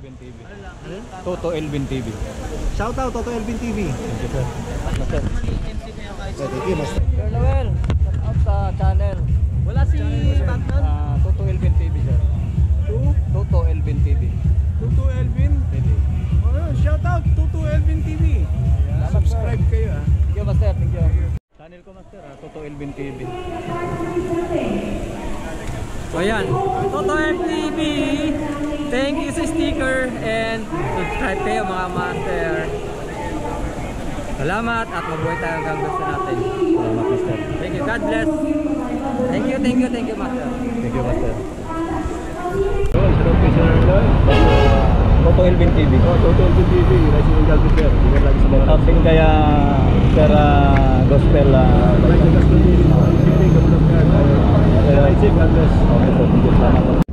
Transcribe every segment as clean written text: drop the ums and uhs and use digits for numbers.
Elvin TV. Ano? Toto Elvin TV. Shoutout Toto Elvin TV. Thank you, sir. Master. Thank you, Master. Sir Noel, shout out sa channel. Wala si Batman? Toto Elvin TV, sir. Toto Elvin TV. Tutu Elvin? TV. Oh, shout out Tutu Elvin TV. Subscribe kayo ah. Thank you, Master. Thank you. Channel ko, Master. Toto Elvin TV. So ayan, Toto FTV, thank you sa sticker and subscribe kayo mga master. Salamat at mabuhay tayo hanggang gusto natin. Salamat, Master. Thank you, God bless. Thank you master. Thank you, Master. Shout out kay Sir Noel. Toto Elvin TV. Toto Elvin TV. Rising Angel Prepare. Tingnan lagi sa mga. Tapos kaya Sir Gospel. Rising Gospel TV. Rising God bless. Okay, sir. Thank you. Salamat.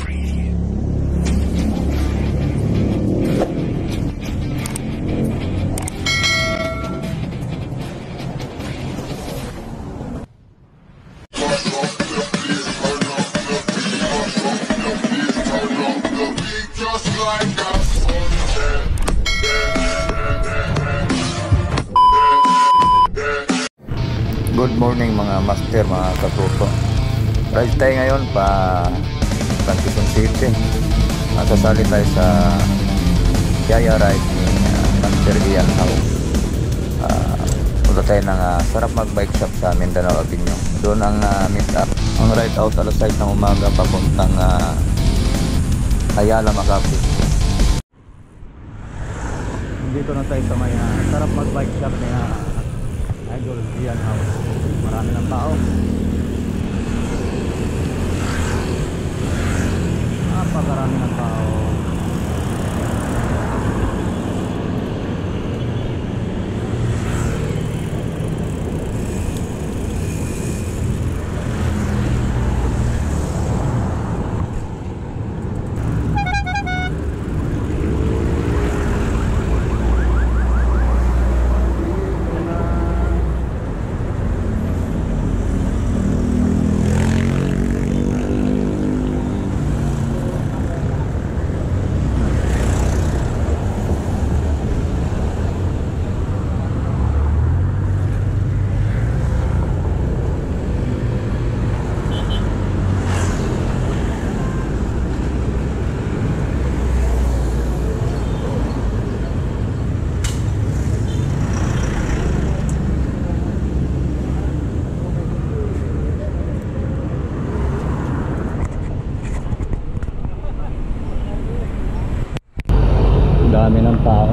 Good morning mga master, mga katuto. Ride tayo ngayon pa Quezon City. Sasali tayo sa Yaya Ride ni Master Ian Hao. Punta tayo ng sarap mag-bike shop sa Mindanao Avenue. Doon ang meet up. Ang ride out alas 6 ng umaga papuntang Ayala, Makati. Dito na tayo sa may sarap mag-bike shop ni Idol Ian Hao. Marami ng tao. Napakarami ng tao. Dami ng tao.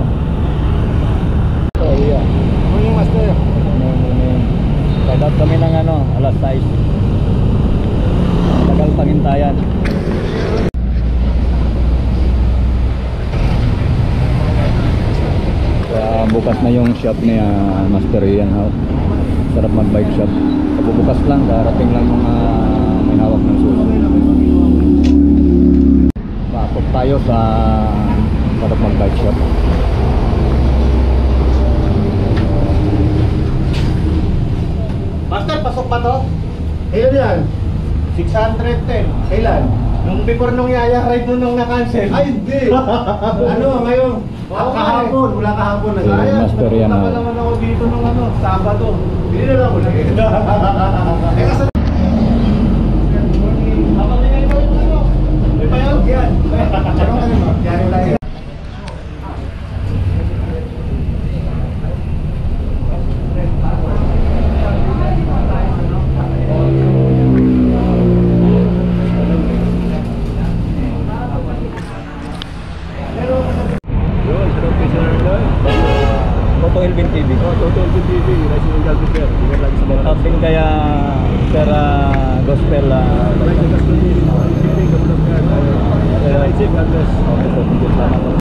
Oh yeah. Morning, Master. Ride out kami ng alas 6. Tagal pagintayan. Bukas na yung shop ni Master Ian Hao. Sarap mag-bike shop. Bukas lang, darating lang mga may hawak ng suso. Pasok tayo sa sarap mag-bike shop. Master, pasok pa to? Kailan yan? 610. Kailan? Nung before nung Yaya Ride mo nung na-cancel. Ay, hindi. Ano, ngayon? Kahapon. Wala kahapon na. Master Ian Hao. Punta pa naman ako dito nung Sabado. Hindi na lang ulit. Eh, kasi... Habang nilay mo yung may bayag yan. Yan yung lahat. Toto Elvin TV. Toto Elvin TV. Rising Angel Prepare. Tingnan lagi sa mga. Tapos kaya Sir Gospel. Rising Gospel TV. Rising God bless. Okay, so thank you. Salamat.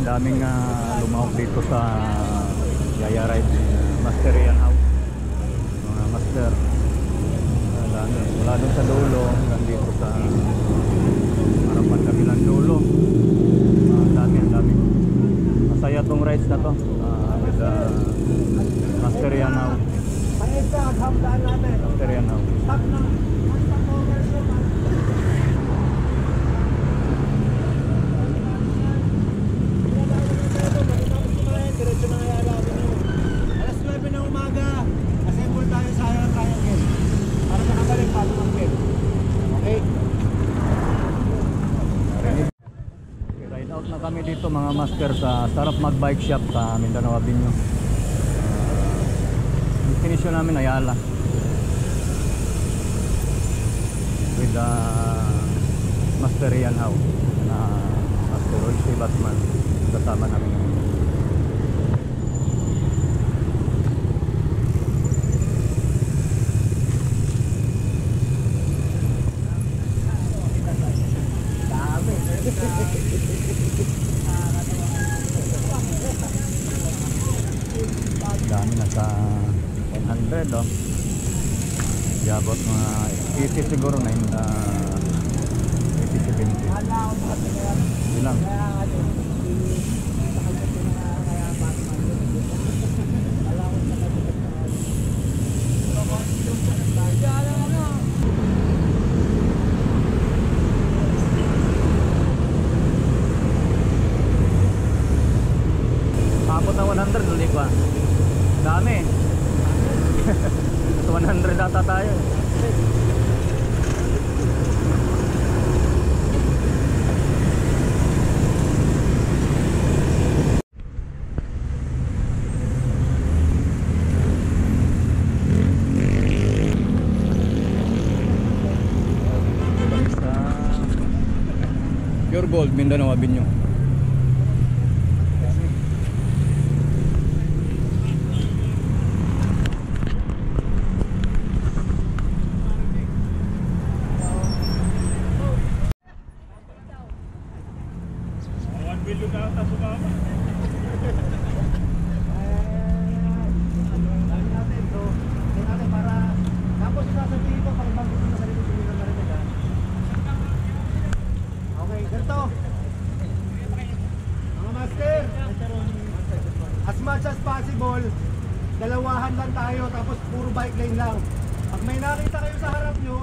Daming lumahok dito sa Yaya Ride Master Ian Hao. Mga master, wala doon sa dulo, hanggang dito sa harapan kabilang dulo. Dami masaya tong rides na to. With Master Yan Now. Master Yan Now. Alas 9 ng umaga, assemble tayo sa triangle para makabalik bago mag-get. Okay? Ride out na kami dito mga master sa Sarap Mag Bike Shop sa Mindanao Avenue. Destination namin Ayala. With Master Yan Now na Master Roy C. Batman kasama namin ngayon. Dami na sa 100 oh. Yabot mga 80 siguro na yung 80-70. Yun lang. Abot na 100 ulit pa. Dami. 100 ata tayo. Pure Gold, Mindanao Avenue. Okay, ganito. Mga master, as much as possible, dalawahan lang tayo tapos puro bike lane lang. Pag may nakita kayo sa harap nyo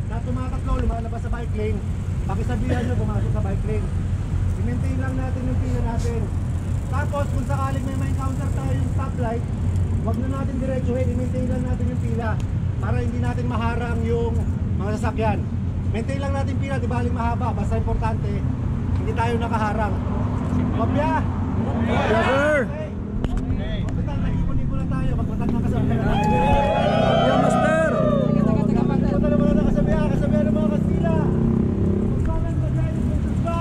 na tumataklo, lumalabas sa bike lane, pakisabihan nyo pumasok sa bike lane. I-maintain lang natin yung pila natin. Tapos kung sakaling may encounter tayo yung stoplight, wag na natin diretsuhin, i-maintain lang natin yung pila para hindi natin maharang yung mga sasakyan. Maintain lang natin pila, di baling mahaba, basta importante hindi tayo nakaharang. Kopya! Yes sir! Okay. Magpatag, nag-ipon-ipon na tayo, magpatag na kasabihan na tayo. Yeah, master! Magpatag naman na kasabihan ng mga Kastila. Magpatag na tayo sa susba!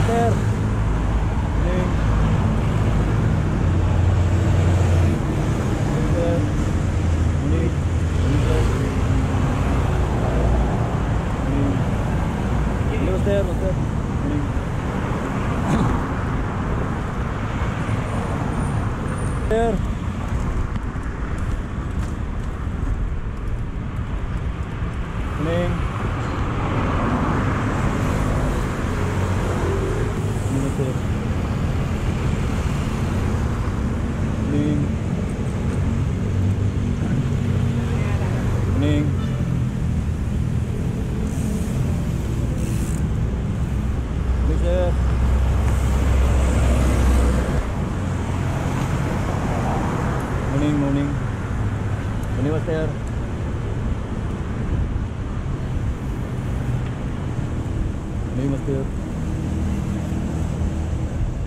Master. Morning. Master. Morning. Morning. Master. Master. Morning. Master. Morning. Master. Morning. Morning. Master. Morning, morning. Morning, Master. Morning, Master.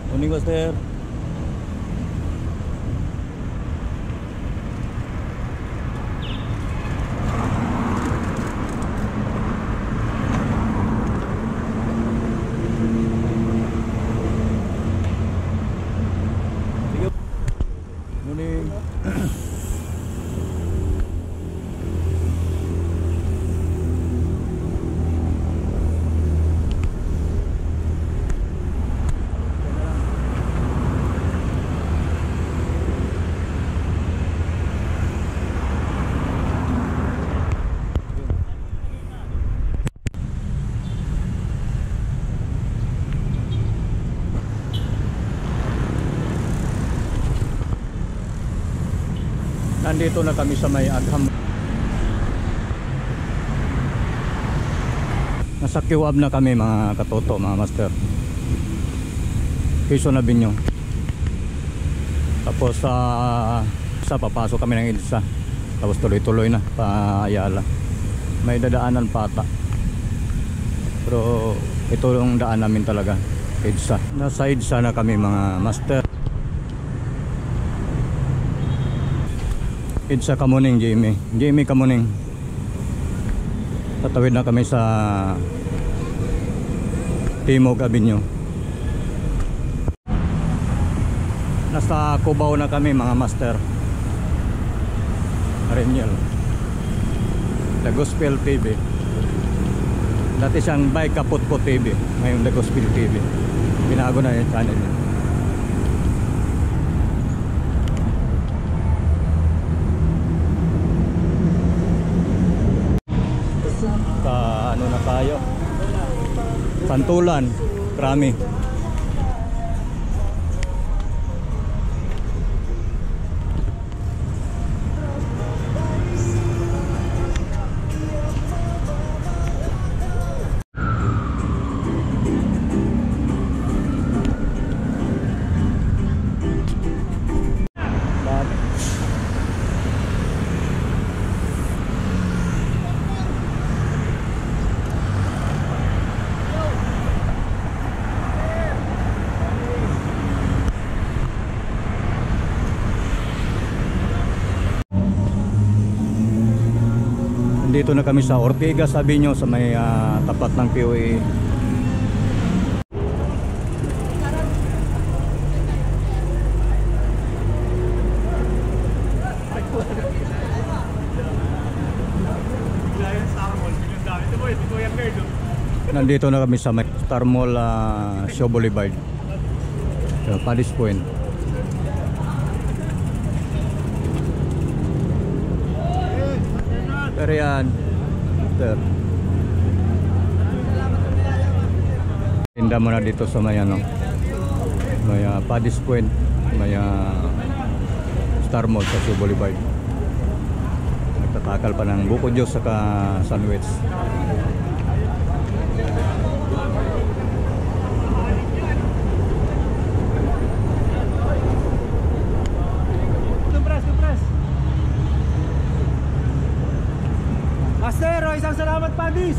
Morning, Master. Sige. Morning. Nandito na kami sa may Agham. Nasa Kiwab na kami mga katoto, mga master. Quezon Avenue. Tapos sa papasok kami ng EDSA. Tapos tuloy-tuloy na pa Ayala. May dadaanan pata. Pero ito yung daan namin talaga, EDSA. Nasa EDSA na kami mga master. EDSA Kamuning, Jamie Kamuning. Tatawid na kami sa Timog Avenue. Nasa Cubao na kami mga master. Arenial. The Gospel TV. Dati siyang Bay Kaputpo TV. Ngayon The Gospel TV. Binago na yung channel niya. Ano na tayo? Santulan, Krami. Dito na kami sa Ortigas Avenue sa may tapat ng POA. Nandito na kami sa may Star Mall, Shaw Boulevard, Paddy's Point. Pero yan, tinda mo na dito sa may ano, may Paddy's Point, may Star Mall sa Shaw Boulevard. Nagtatakal pa ng Buko Diyos saka sandwich. Master, isang salamat Padis.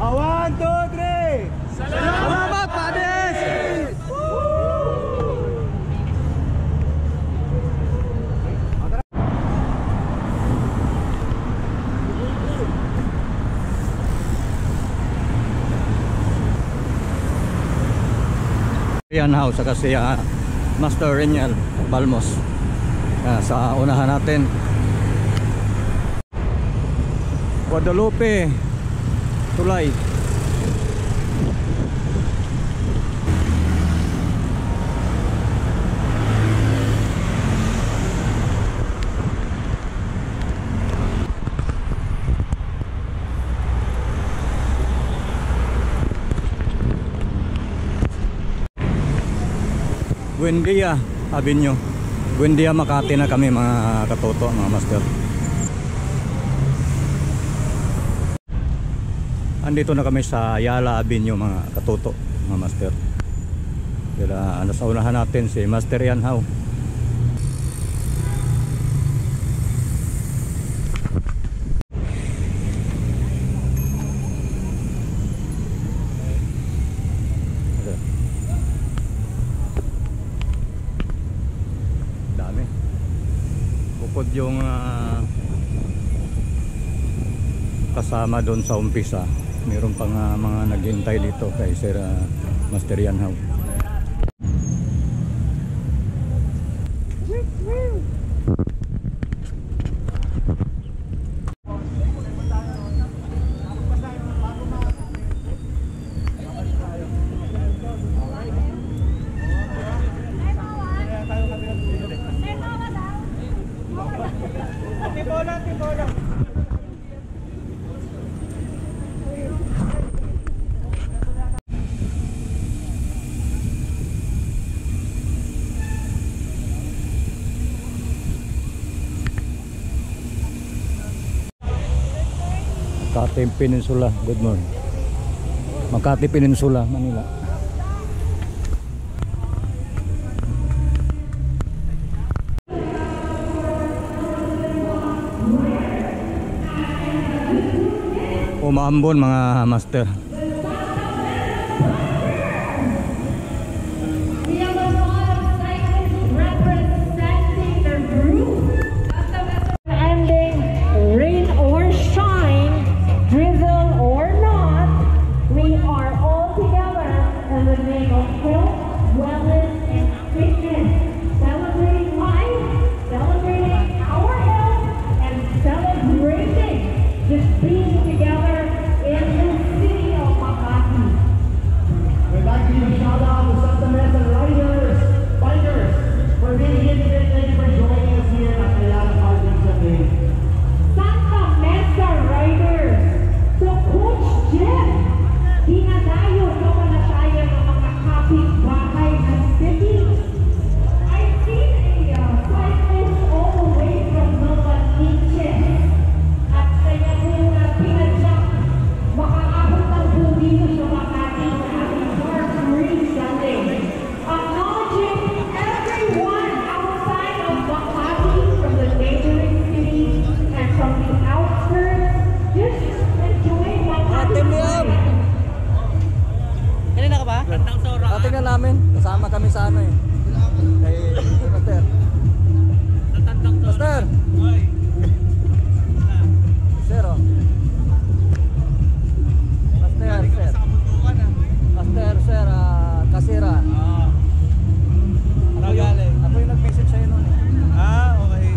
One, two, three. Salamat Padis. Ian House saka si Master Reniel Balmos. Sa unahan natin Guadalupe Tulay. Buendia Avenue. Buendia Makati na kami mga katoto, mga master. Andito na kami sa Ayala Avenue mga katoto, mga master. Kaya sa unahan natin si Master Ian House. Bukod yung kasama doon sa umpisa, mayroon pang mga naghintay dito kay Sir Master Ian House. Makati Peninsula, good morning. Makati Peninsula, Manila. Umaambon mga master. Tingnan namin, kasama kami sa ano eh. Kay Master. Master! Sir, oh. Master, sir. Master, sir, kasira. Ano galing? Ako yung nag-message sa'yo nun eh. Okay.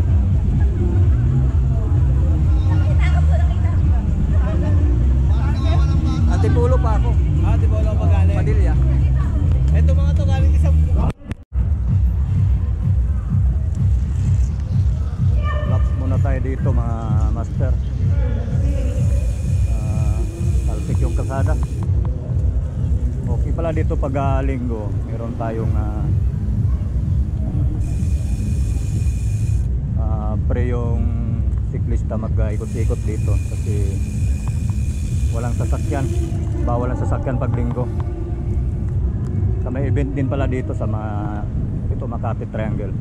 Antipulo pa ako. Antipulo pa galing? Padilla. Ito mga to galing isang... Laps muna tayo dito mga master. Talpik yung kalsada. Okay pala dito pag linggo. Meron tayong pre yung siklista mag-ikot-ikot dito. Kasi walang sasakyan. Bawal ang sasakyan pag linggo. May event din pala dito sa Makati Triangle.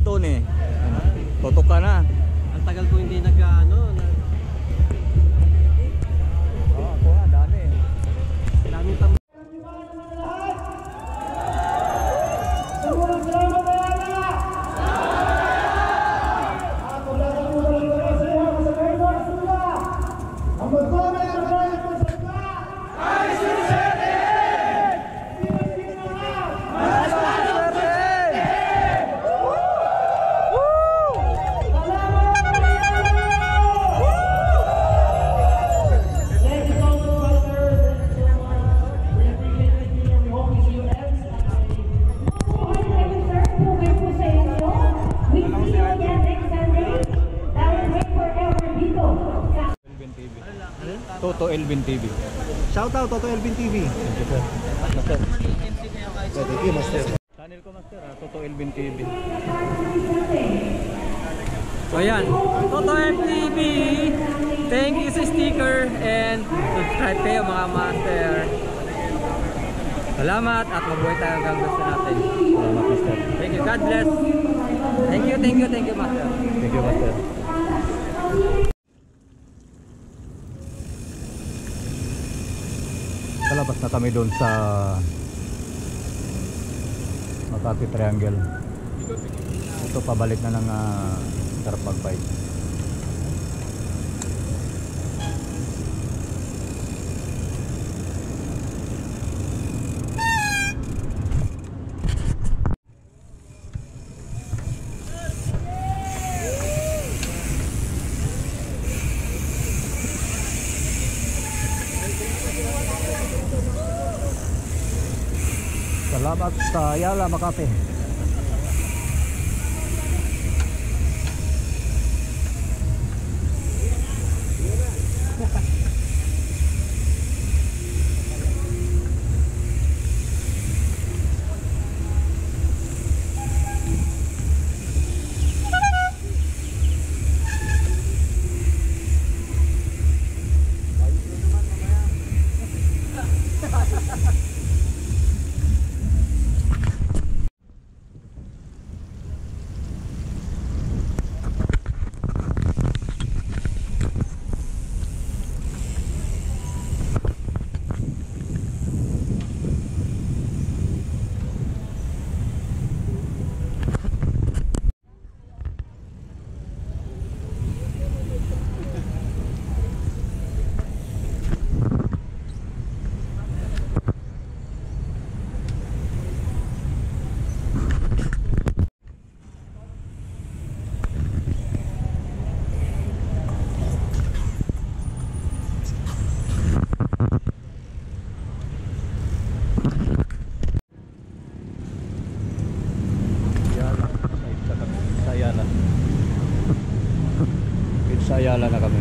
Tony. Tutok ka na. Ang tagal ko hindi nag-ano. Oo, ako nga, dami. Daming tam... Toto Elvin TV. Shout out Toto Elvin TV. Thank you, sir. Master. Thank you, Master. Channel ko, Master, Toto Elvin TV. So ayan, Toto FTV. Thank you sa sticker and subscribe kayo mga master. Salamat at mabuhay tayo hanggang gusto natin. Salamat, Master. Thank you, God bless. Thank you, master. Thank you, Master. Kalabas na kami doon sa Makati Triangle. Ito pabalik na ng sarap mag-bike. Salamat sa Ayala, Makati. Sa Ayala na kami.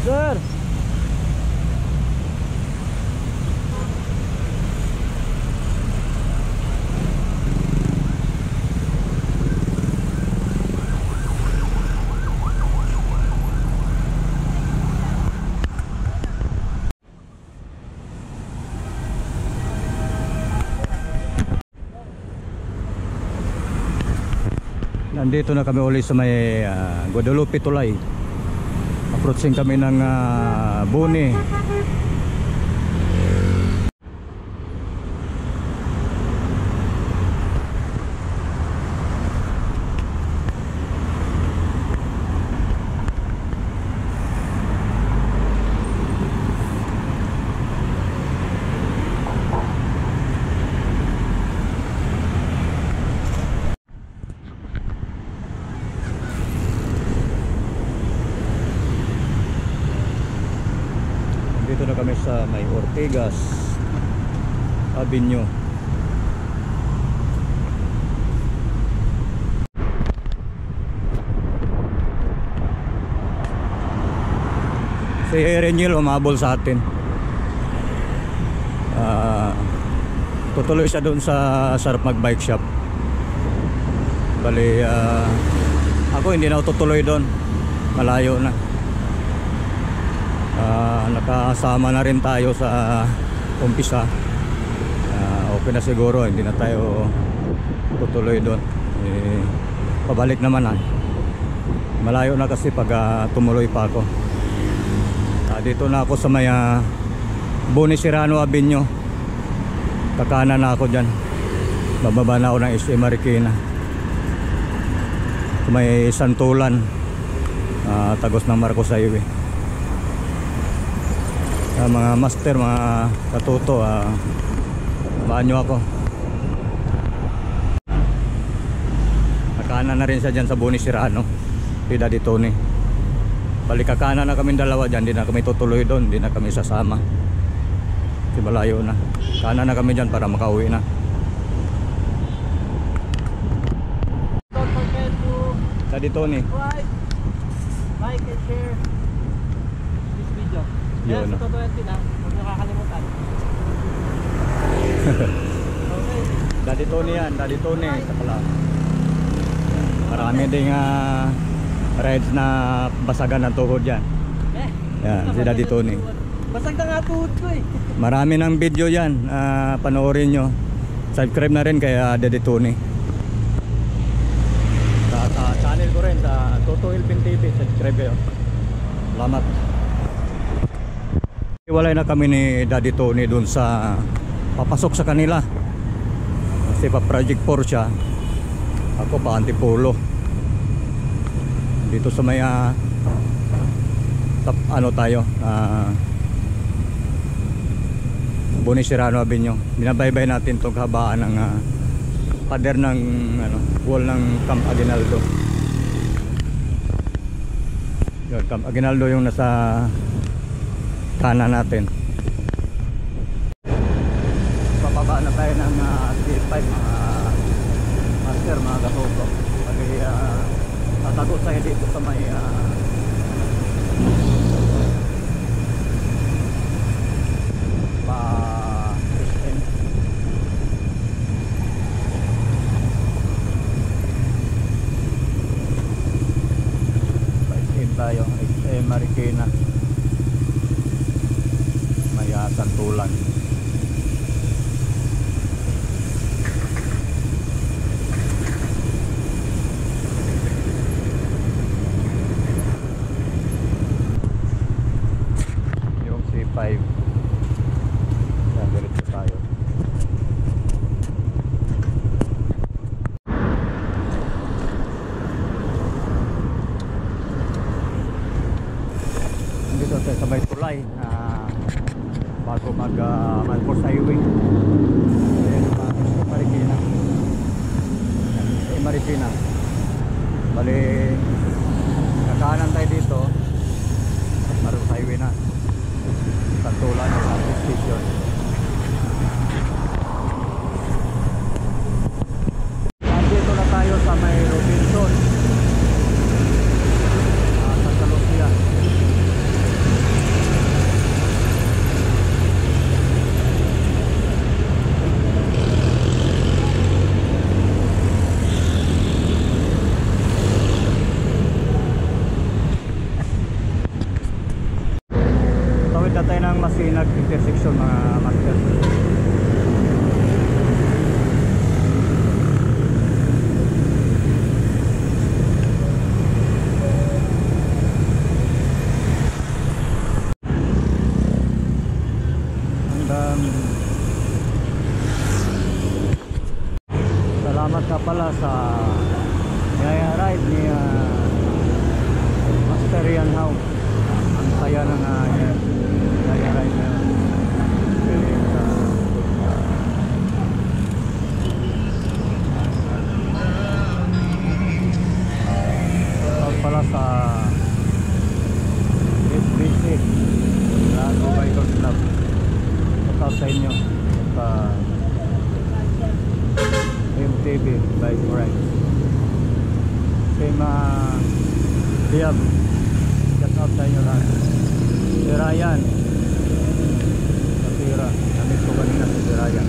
Sir. Nandito na kami ulit sa may Guadalupe Tulay. Approaching kami ng Boni. Dito na kami sa may Ortigas Avenue. Si Reniel umabol sa atin. Tutuloy siya doon sa Sarap Mag Bike Shop. Bali, ako hindi na ako tutuloy doon. Malayo na. Nakasama na rin tayo sa umpisa. Okay na siguro, hindi na tayo tutuloy doon. Pabalik naman na. Malayo na kasi pag tumuloy pa ako. Dito na ako sa may Boni Serrano Avenue. Kakanan na ako dyan. Bababa na ako ng SM Marikina. May Santulan, tagos ng Marcos Highway. Mga master, mga katuto, samahan nyo ako. Kakanan na rin siya dyan sa Boni Serrano, si Daddy Tony. Balik kakanan na kami dalawa dyan, di na kami tutuloy doon, di na kami sasama. Kasi malayo na. Kanan na kami dyan para makauwi na. Don't forget to Daddy Tony. like and share this video. Yun, Yan, no? sa Toto FP lang, huwag niyo kakalimutan. Okay. Daddy Tony yan, Daddy Tony. Sakala. Marami ding rides na basagan ng tuhod yan. Yan, si Daddy Tony. Basag na nga tuhod ko eh. Marami ng video yan, panoorin nyo. Subscribe na rin kay Daddy Tony. Sa channel ko rin, sa Toto Hilpin TV, subscribe kayo. Salamat. Iwalay na kami ni Daddy Tony dun sa papasok sa kanila. Kasi pa Project 4 siya. Ako pa Antipolo. Dito sa may ano tayo, Boni Serrano Avenue. Binabaybay natin itong kahabaan ng pader ng wall ng Camp Aguinaldo. Yun, Camp Aguinaldo yung nasa kanan natin. Papaba na tayo ng C5, mga master, mga katuto. Pag tatakot tayo dito sa may SM. Pa-SM tayo, SM Marikina. May Santulan. Yung C5. Yan, diretso tayo. Dito tayo sa may tulay bago Marcos Highway. Ayan, Marikina. Marikina. Bali, kakanan tayo dito. Marcos Highway na. Santulan ng Marcos Station. Nandito na tayo sa may Robinson. Santa Lucia. Tawid na tayo ng Masinag intersection, mga master. Salamat ka pala sa Yaya Ride ni Master Ian Howe. Ang saya ng Yaya Ride na pala sa SBC na Bikers Club. Shout sa inyo sa MTV Bike Ride. Same Diab. Shout out sa inyo lahat. Si Ryan. Kapira. Namit ko kanina si Ryan.